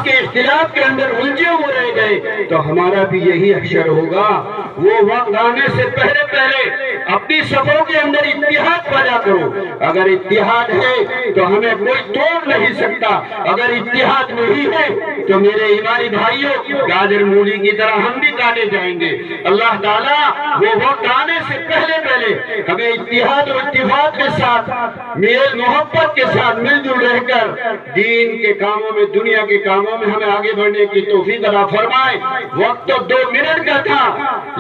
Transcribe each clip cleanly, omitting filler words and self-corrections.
کے اختلاف کے اندر الجھے ہوئے رہ گئے تو ہمارا بھی یہی حشر ہوگا۔ وہ وقت آنے سے پہلے اپنی صفوں کے اندر اتحاد پیدا کرو۔ اگر اتحاد ہے تو ہمیں کوئی توڑ نہیں سکتا، اگر اتحاد نہیں ہے تو میرے ایمانی بھائیوں گاجر مولی کی طرح ہم بھی کاٹے جائیں گے۔ اللہ تعالیٰ وہ وقت آنے سے پہلے ہمیں اتحاد اور اتفاق کے ساتھ میل محبت کے ساتھ مل جل رہ کر دین کے کاموں میں، دنیا کے کاموں میں ہمیں آگے بڑھنے کی توفیق عطا فرمائے۔ وقت تو 2 منٹ کا تھا،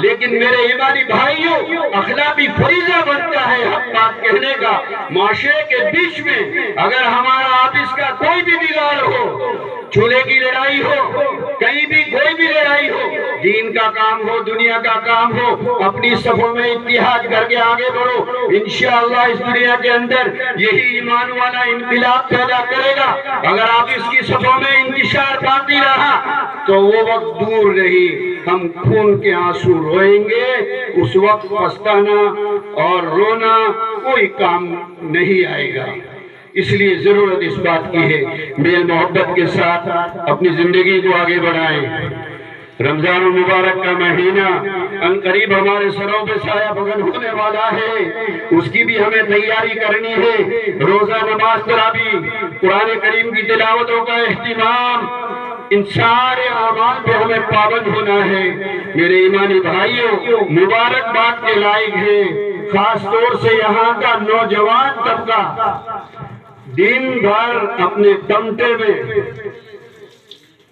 لیکن میرے ایمانی بھائیوں اخلاقی فریضہ بنتا ہے حق بات کہنے کا۔ معاشرے کے بیچ میں اگر ہمارا آپس کا کوئی بھی بگاڑ ہو، چولہے کی لڑائی ہو، کہیں بھی کوئی بھی لڑائی ہو، دین کا کام ہو، دنیا کا کام ہو، اپنی صفوں میں اتحاد کر کے آگے بڑھو۔ انشاءاللہ اس دنیا کے اندر یہی ایمان والا انقلاب پیدا کرے گا۔ اگر آپ اس کی صفوں میں انتشار باقی رہا تو وہ وقت دور نہیں، ہم خون کے آنسو روئیں گے۔ اس وقت پچھتانا اور رونا کوئی کام نہیں آئے گا۔ اس لیے ضرورت اس بات کی ہے میل محبت کے ساتھ اپنی زندگی کو آگے بڑھائیں۔ رمضان المبارک کا مہینہ ان قریب ہمارے سروں پہ سایہ بغل ہونے والا ہے، اس کی بھی ہمیں تیاری کرنی ہے۔ روزہ، نماز، تراویح، قرآن کریم کی تلاوتوں کا اہتمام، ان سارے اعمال پہ ہمیں پابند ہونا ہے۔ میرے ایمانی بھائیوں مبارکباد کے لائق ہے، خاص طور سے یہاں کا نوجوان طبقہ دن بھر اپنے تمٹے میں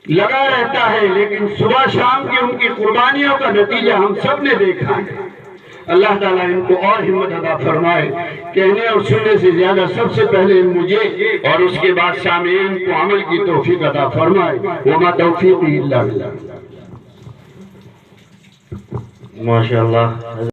لگا رہتا ہے، لیکن صبح شام کی ان کی قربانیوں کا نتیجہ ہم سب نے دیکھا ہے۔ اللہ تعالیٰ ان کو اور ہمت عطا فرمائے، کہنے اور سننے سے زیادہ سب سے پہلے مجھے اور اس کے بعد سامعین کو عمل کی توفیق عطا فرمائے۔ وما توفیقی الا باللہ۔ ماشاءاللہ۔